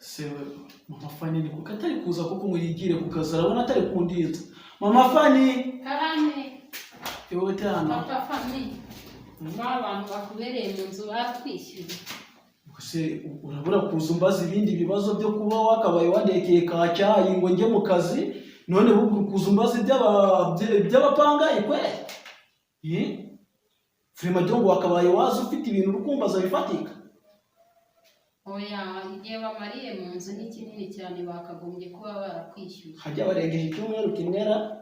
Se mama Fani ni kuko atari kuza kuko murigire kukaza arabona atari kunditsa. Mama Fani karame yewe tana papa Fani abantu bakubereye mu nzu batwishyuye. Se urabura kuza umbaza ibindi bibazo byo kuba wakabaye wandekeye ka cyayi ngo njye mu kazi none kuza umbaza by'abapangaye kwe Frema Jongo wakabaye waza ufite ibintu rukumbaza bifatika. Oya igihe bamariye mu nzu ni kinini cyane bakagombye kuba barakwishyuye. Hajya barengeje icyumweru kimwera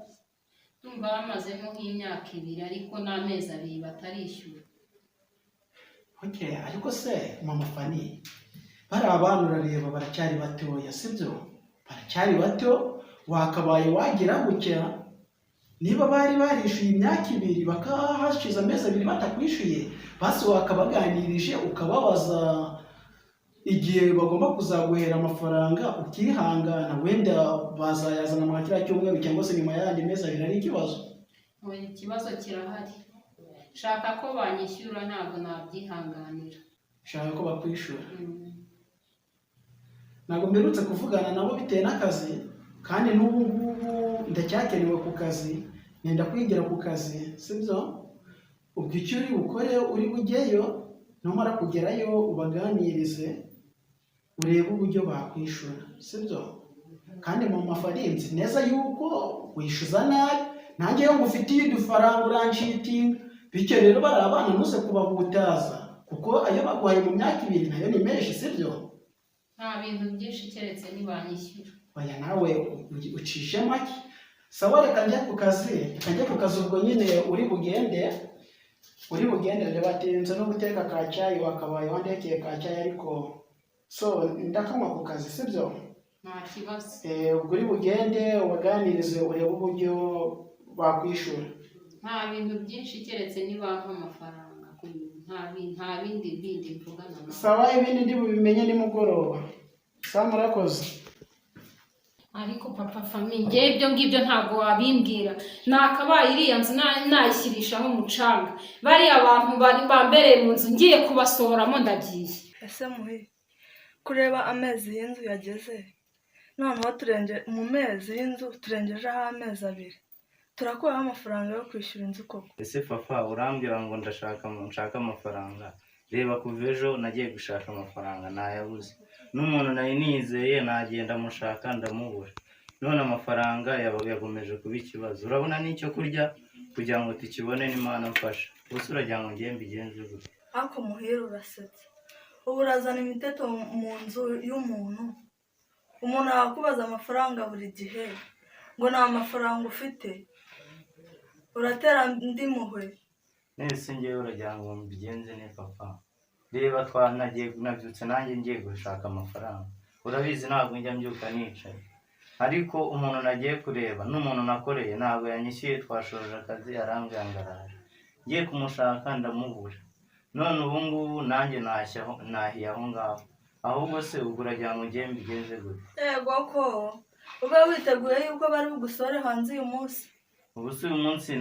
Tumba bamazemo nk'imyaka 2 ariko n'amezi 2 batarishyura. Okay, ariko se mama Fani bari abantu urareba baracyari batoya sibyo? Baracyari bato wakabaye wagira gutya niba bari barishyuye imyaka 2 bakahashize amezi 2 batakwishyuye basi wakabaganirije ukababaza igihe bagomba kuzaguhera amafaranga ukihangana wenda bazayazana mu kiriya cyumweru cyangwa se nyuma y'andi mezi 2 ari ikibazo. Oya ikibazo kirahari. Shaka ko banyishyura ntabwo nabyihanganira. Shaka ko bakwishyura. Ntabwo mberutse kuvugana nabo bitewe n'akazi kandi n'ubu ngubu ndacyakenewe ku kazi nenda kwigira ku kazi sibyo? Ubwo icyo uri bukore uri bujyeyo numara kugerayo ubaganirize urebe uburyo bakwishyura sibyo? Kandi mu mafarinzi neza yuko wishyuza nabi nanjye yo ngufitiye udufaranga uranshitinga bityo rero bari abana muze kubahutaza kuko ayo baguhaye mu myaka 2 nayo ni menshi sibyo? Nta bintu byinshi keretse nibanyishyura. Oya nawe ucishe make sawa reka njye ku kazi ubwo nyine uri bugende reba tenze no guteka ka cyayi wakabaye wandekeye ka cyayi ariko so ndakanywa ku kazi sibyo? Nta kibazo. Ubwo uri bugende waganirize urebe uburyo bakwishyura. Nta bintu byinshi keretse nibampa amafaranga nta bindi mvugana nawe. Sawa ibindi ndi bubimenye nimugoroba. Sawa murakoze. Ariko papa Fami ngiye ibyo ngibyo ntabwo wabimbwira nakabaye iriya nzu nayishyirishaho umucanga bari abantu bari bambereye mu nzu ngiye kubasohoramo ndagiye. Ese muhi kureba amezi y'inzu yageze noneho turenge mu mezi y'inzu turengejeho amezi 2 turakuraho amafaranga yo kwishyura inzu koko. Ese papa urambwira ngo nshaka amafaranga reba kuva ejo nagiye gushaka amafaranga nayabuze n'umuntu nari nizeye nagenda mushaka ndamubura none amafaranga yagomeje kuba ikibazo urabona n'icyo kurya kugira ngo tukibone n'Imana mfasha gusa uragira ngo ngiye mbigenze gute. Ako muhira urasetse ubu urazana imiteto mu nzu y'umuntu umuntu akubaza amafaranga buri gihe ngo nta mafaranga ufite uratera ndi muhwe. Nese ngiye uragira ngo mbigenze ne papa reba nabyutse nanjye ngiye gushaka amafaranga urabizi ntabwo njya mbyuka nicaye ariko umuntu nagiye kureba n'umuntu nakoreye ntabwo yanyishyuye twashoje akazi arambwira ngo araje ngiye kumushaka ndamubura none ubu ngubu nanjye nahiye aho ngaho ahubwo se ubwo uragira ngo ngiye mbigenze gute. Yego ko ube witeguye yuko bari bugusore hanze uyu munsi. Ubu si uyu munsi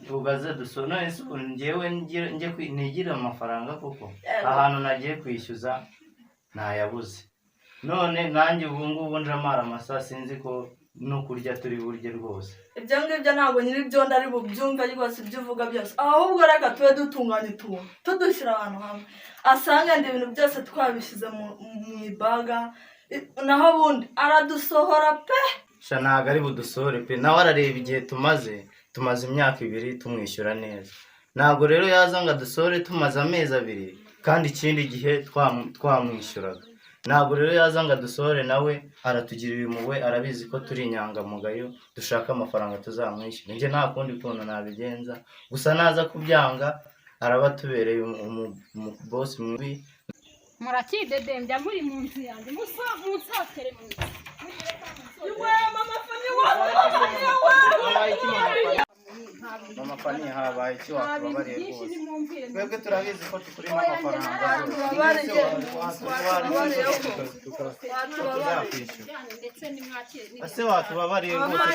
ugaze dusore none se njyewe ntigira amafaranga kuko ahantu nagiye kwishyuza nayabuze none nanjye ubu ngubu njamara amasaha sinzi ko no kurya turi burye rwose. Ibyo ngibyo ntabwo nyiri byo ndari bubyumve rwose ibyo uvuga byose ahubwo reka tube dutunganya tudushyira ahantu hamwe asanga ndi ibintu byose twabishyize mu ibaga naho bundi aradusohora pe. Ntabwo ari budusohore pe nawe arareba igihe tumaze imyaka 2 tumwishyura neza ntabwo rero yaza ngo adusohore tumaze amezi 2 kandi ikindi gihe twamwishyuraga ntabwo rero yaza ngo adusohore nawe aratugirira impuhwe arabizi ko turi inyangamugayo dushaka amafaranga tuzamwishyura njye nta kundi kuntu nabigenza gusa naza kubyanga araba tubereye boss mubi. Murakidedembya muri mu nzu yanjye musatere mu nzu. Mama Fani habaye icyo wakubabariye rwose twebwe turabizi ko tukurimo amafaranga ese watubabariye rwose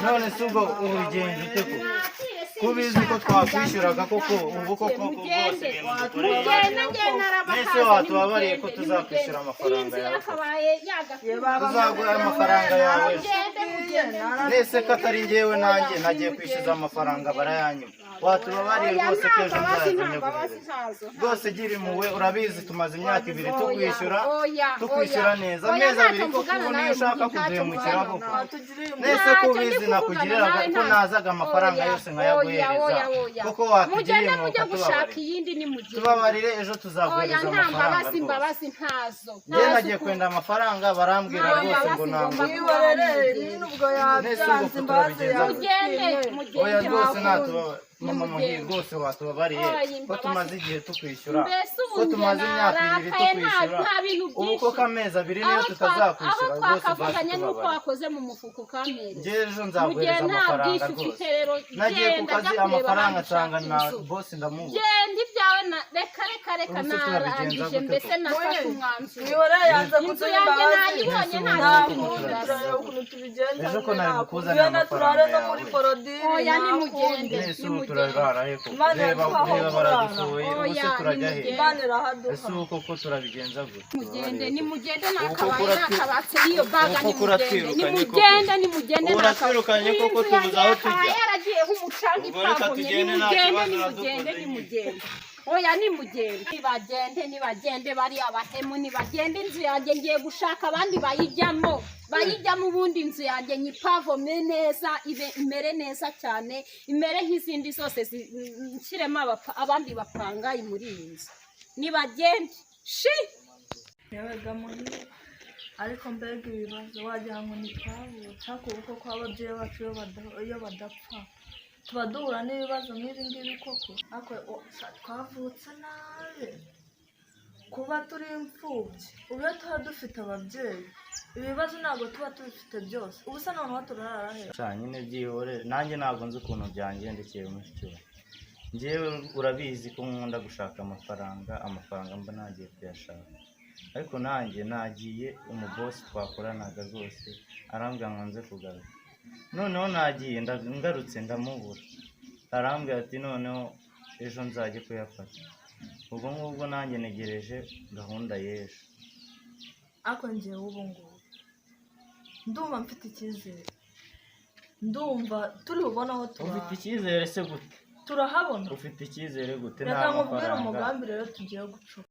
none si ubwo urugendo ute ko kubizi ko twakwishyuraga koko ubu koko mugende mugende njye narabahaze mwese watubabariye ko tuzakwishyura amafaranga yawe tuzagura amafaranga yawe mwese ko atari njyewe nanjye nagiye kwishyuza amafaranga barayanyuma watubabariye rwose ko ejo nzazanye rwose gira impuhwe urabizi tumaze imyaka 2 tukwishyura neza amezi 2 koko ubu niyo ushaka kuduhemukira koko mwese ko ubizi nakugiriraga ko nazaga amafaranga yose nkayaguhereza kuko watugiriye impuhwe tubabarire ejo tuzaguhereza amafaranga imbabazi ntazo njye nagiye kwenda amafaranga barambwira rwose ngo ntabwo oya rwose natubabare mama muhire rwose watubabariye ko tumaze igihe tukwishyura ko tumaze imyaka 2 tukwishyura ubu ko amezi 2 niyo tutazakwishyura rwose twakavuganye nuko wakoze mu mufuko ukampereza njye ejo nzaguhereza amafaranga rwose nagiye ku kazi amafaranga nsanga na boss ndamubura genda ibyawe reka narangije mbese nafashe umwanzuro inzu yanjye nayibonye ejo ko nari bukuzanira amafaranga yawe oya nimugende turararahe ko reba baradusohoye ubuse turajya he ese uko ko turabigenza gute nimugende nakabaye nakabatse iyo baga nimugende uratwirukanye koko tubuze aho tujya yaragiye nk'umucanga ipavomye nimugende oya nimugende nibagende bari abahemu nibagende inzu yanjye ngiye gushaka abandi bayijyamo ubundi inzu yanjye nyipavome neza imere neza cyane imere nk'izindi zose nshyiremo abandi bapangayi muri iyi nzu nibagende yabaga muri ariko mbega ibibazo wagira ngo ntitwavutse ariko uko kw'ababyeyi bacu iyo badapfa tuba duhura n'ibibazo nk'ibi ngibi koko ariko twavutse nabi kuba turi imfubyi ubu iyo tuba dufite ababyeyi ibibazo ntabwo tuba tubifite byose ubu se noneho turarara heza nyine byihore nanjye ntabwo nzi ukuntu byangendekeye mushyikiwe njyewe urabizi ko nkunda gushaka amafaranga mba nagiye kuyashaka ariko nanjye nagiye umubosi twakoranaga rwose arambwira ngo nze kugaruka noneho nagiye ngarutse ndamubura arambwira ati noneho ejo nzajye kuyafata ubwo ngubwo nanjye negereje gahunda y'ejo ariko njyewe ubu ngubu ndumva mfite icyizere ndumva turi bubone aho tuba ufite icyizere se gute turahabona ufite icyizere gute reka nkubwire umugambi rero tugiye gucura